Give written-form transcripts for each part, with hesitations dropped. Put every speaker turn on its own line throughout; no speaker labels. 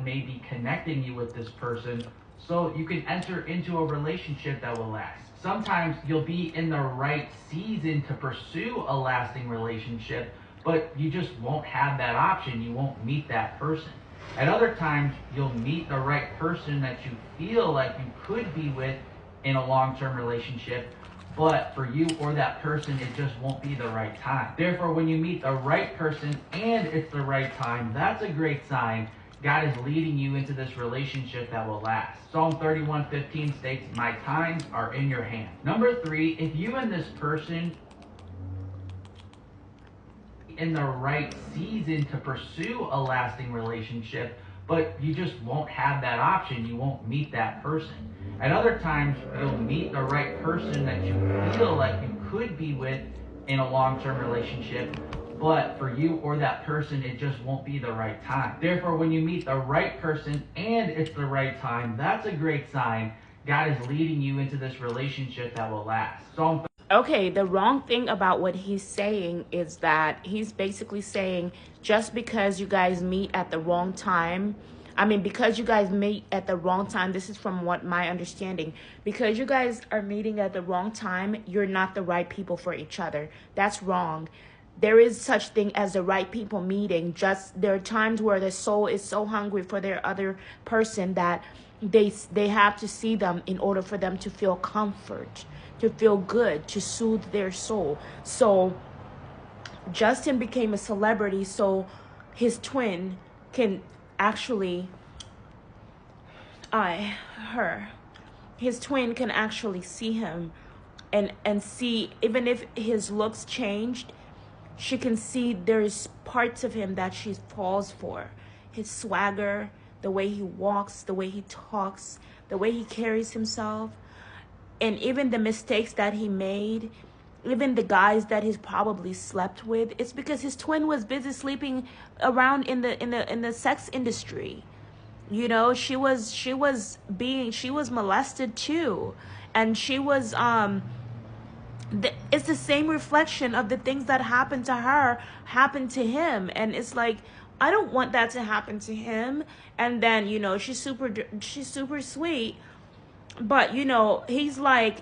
God may be connecting you with this person so you can enter into a relationship that will last. Sometimes you'll be in the right season to pursue a lasting relationship, but you just won't have that option. You won't meet that person. At other times, you'll meet the right person that you feel like you could be with in a long-term relationship, but for you or that person, it just won't be the right time. Therefore, when you meet the right person and it's the right time, that's a great sign. God is leading you into this relationship that will last. Psalm 31:15 states, "My times are in your hand." Number 3, if you and this person in the right season to pursue a lasting relationship, but you just won't have that option. You won't meet that person. At other times, you'll meet the right person that you feel like you could be with in a long-term relationship, but for you or that person, it just won't be the right time. Therefore, when you meet the right person and it's the right time, that's a great sign. God is leading you into this relationship that will last.
Okay, the wrong thing about what he's saying is that he's basically saying just because you guys meet at the wrong time, because you guys meet at the wrong time, this is from what my understanding, because you guys are meeting at the wrong time, you're not the right people for each other. That's wrong. There is such thing as the right people meeting. Just there are times where the soul is so hungry for their other person that they have to see them in order for them to feel comfort, to feel good, to soothe their soul. So Justin became a celebrity so his twin can actually his twin can actually see him and see, even if his looks changed, she can see there's parts of him that she falls for. His swagger, the way he walks, the way he talks, the way he carries himself, and even the mistakes that he made, even the guys that he's probably slept with. It's because his twin was busy sleeping around in the sex industry. You know, she was molested too, and she was it's the same reflection of the things that happened to her happened to him. And it's like, I don't want that to happen to him. And then, you know, she's super sweet, but you know, he's like,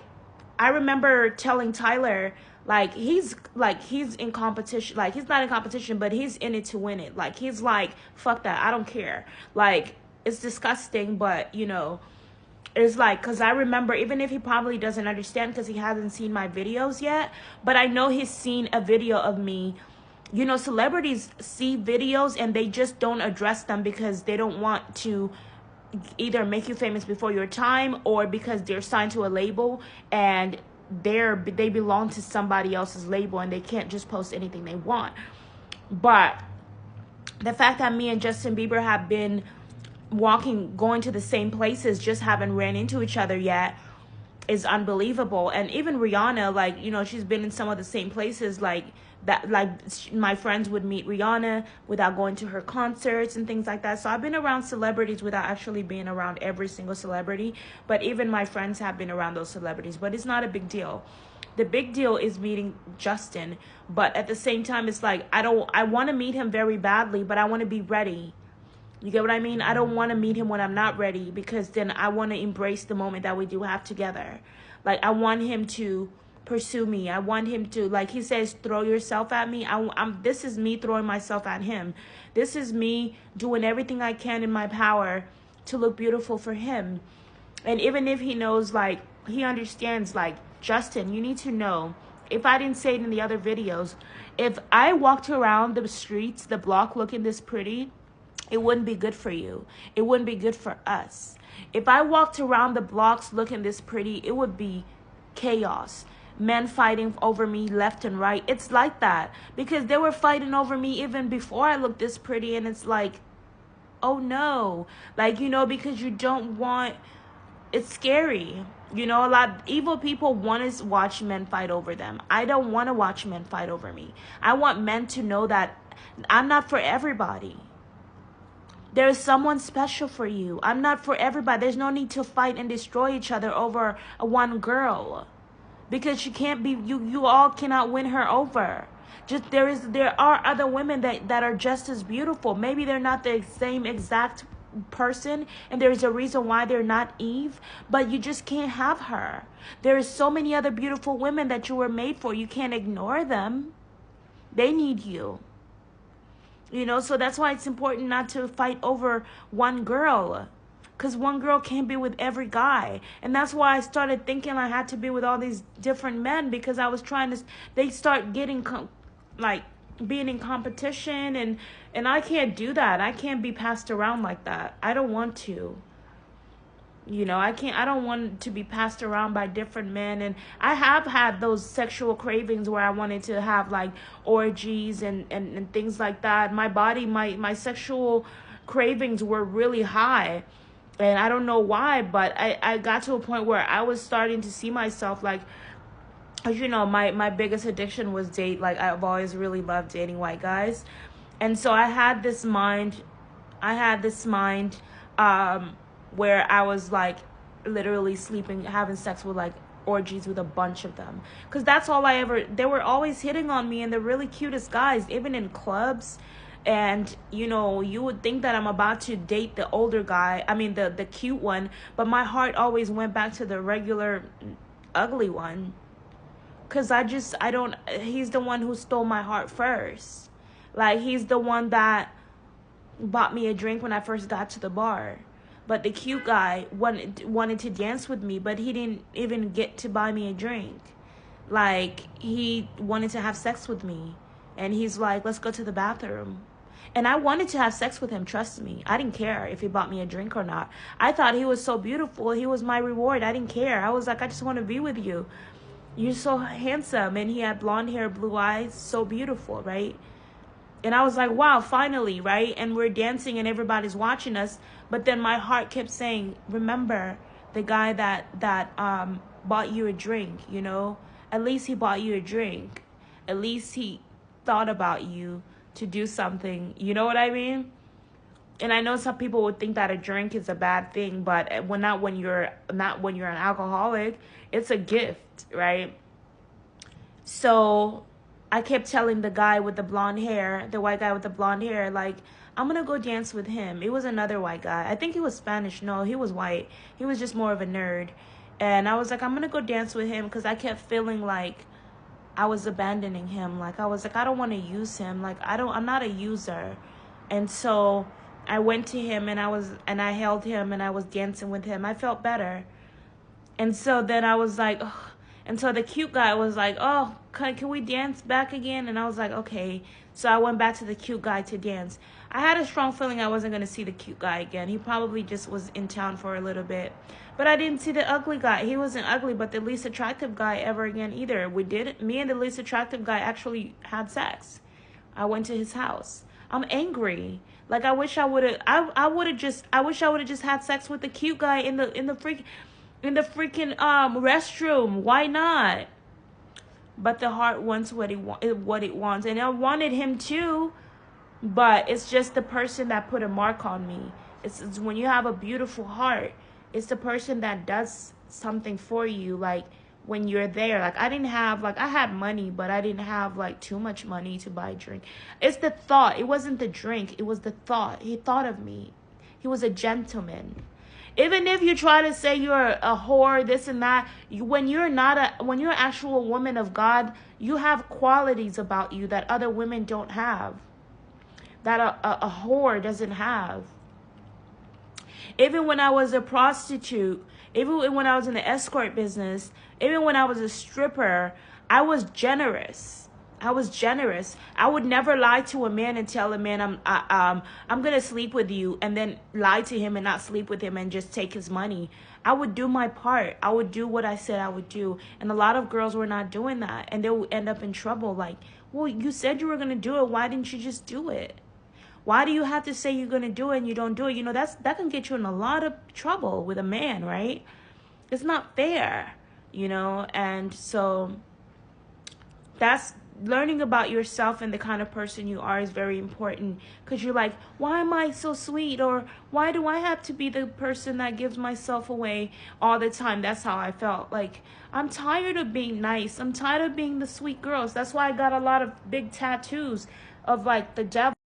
I remember telling Tyler, he's in competition, he's not in competition, but he's in it to win it. He's like, fuck that, I don't care. It's disgusting, but you know, it's because I remember, even if he probably doesn't understand because he hasn't seen my videos yet, but I know he's seen a video of me. You know, celebrities see videos and they just don't address them because they don't want to either make you famous before your time, or because they're signed to a label and they belong to somebody else's label and they can't just post anything they want. But the fact that me and Justin Bieber have been going to the same places, just haven't ran into each other yet, is unbelievable. And even Rihanna, you know, she's been in some of the same places my friends would meet Rihanna without going to her concerts and things like that. So I've been around celebrities without actually being around every single celebrity, but even my friends have been around those celebrities. But it's not a big deal. The big deal is meeting Justin, but at the same time, it's like, I want to meet him very badly, but I want to be ready. You get what I mean? I don't want to meet him when I'm not ready, because then I want to embrace the moment that we do have together. I want him to pursue me. I want him to, he says, throw yourself at me. This is me throwing myself at him. This is me doing everything I can in my power to look beautiful for him. And even if he knows, he understands, Justin, you need to know, if I didn't say it in the other videos, if I walked around the streets, the block looking this pretty, it wouldn't be good for you. It wouldn't be good for us. If I walked around the blocks looking this pretty, it would be chaos. Men fighting over me left and right. It's like that because they were fighting over me even before I looked this pretty. And it's like, oh no, you know, because you don't want, it's scary. You know, a lot of evil people want to watch men fight over them. I don't want to watch men fight over me. I want men to know that I'm not for everybody. There's someone special for you. I'm not for everybody. There's no need to fight and destroy each other over one girl, because she can't be, you all cannot win her over. Just there are other women that are just as beautiful. Maybe they're not the same exact person, and there's a reason why they're not Eve, but you just can't have her. There is so many other beautiful women that you were made for. You can't ignore them. They need you. You know, so that's why it's important not to fight over one girl. Because one girl can't be with every guy. And that's why I started thinking I had to be with all these different men, because I was trying to, they start getting, being in competition. And I can't do that. I can't be passed around like that. I don't want to. You know, I don't want to be passed around by different men. And I have had those sexual cravings where I wanted to have like orgies and things like that. My body, my sexual cravings were really high. And I don't know why, but I got to a point where I was starting to see myself like, you know, my biggest addiction was date. Like, I've always really loved dating white guys. And so I had this mind, where I was like literally sleeping, having sex with like orgies with a bunch of them. Because that's all they were always hitting on me, and the really cutest guys, even in clubs. And, you know, you would think that I'm about to date the older guy, the cute one, but my heart always went back to the regular ugly one. Because he's the one who stole my heart first. Like, he's the one that bought me a drink when I first got to the bar. But the cute guy wanted to dance with me, but he didn't even get to buy me a drink. Like, he wanted to have sex with me. And he's like, let's go to the bathroom. And I wanted to have sex with him, trust me. I didn't care if he bought me a drink or not. I thought he was so beautiful. He was my reward. I didn't care. I was like, I just want to be with you. You're so handsome. And he had blonde hair, blue eyes, so beautiful, right? And I was like, wow, finally, right? And we're dancing and everybody's watching us. But then my heart kept saying, remember the guy that bought you a drink, you know? At least he bought you a drink. At least he thought about you to do something. You know what I mean? And I know some people would think that a drink is a bad thing, but not when you're an alcoholic. It's a gift, right? So I kept telling the guy with the blonde hair, the white guy with the blonde hair, like, I'm going to go dance with him. It was another white guy. I think he was Spanish. No, he was white. He was just more of a nerd. And I was like, I'm going to go dance with him, because I kept feeling like I was abandoning him. Like, I was like, I don't want to use him. Like, I'm not a user. And so I went to him and I held him and I was dancing with him. I felt better. And so then I was like, ugh. And so the cute guy was like, oh, can we dance back again? And I was like, okay. So I went back to the cute guy to dance. I had a strong feeling I wasn't going to see the cute guy again. He probably just was in town for a little bit. But I didn't see the ugly guy. He wasn't ugly, but the least attractive guy ever again either. Me and the least attractive guy actually had sex. I went to his house. I'm angry. Like, I wish I would have just had sex with the cute guy in the freaking restroom. Why not? But the heart wants what it wants, and I wanted him too, but it's just the person that put a mark on me. It's when you have a beautiful heart, it's the person that does something for you, like when you're there. Like, I had money, but I didn't have like too much money to buy a drink. It's the thought. It wasn't the drink. It was the thought. He thought of me. He was a gentleman. Even if you try to say you're a whore, this and that, when you're an actual woman of God, you have qualities about you that other women don't have, that a whore doesn't have. Even when I was a prostitute, even when I was in the escort business, even when I was a stripper, I was generous. I would never lie to a man and tell a man I'm gonna sleep with you, and then lie to him and not sleep with him and just take his money. I would do my part. I would do what I said I would do. And a lot of girls were not doing that, and they would end up in trouble. Like, well, you said you were gonna do it. Why didn't you just do it? Why do you have to say you're gonna do it and you don't do it? You know, that can get you in a lot of trouble with a man, right? It's not fair, you know. And so that's learning about yourself and the kind of person you are is very important, because you're like, why am I so sweet? Or why do I have to be the person that gives myself away all the time? That's how I felt. Like, I'm tired of being nice. I'm tired of being the sweet girls. That's why I got a lot of big tattoos of like the devil.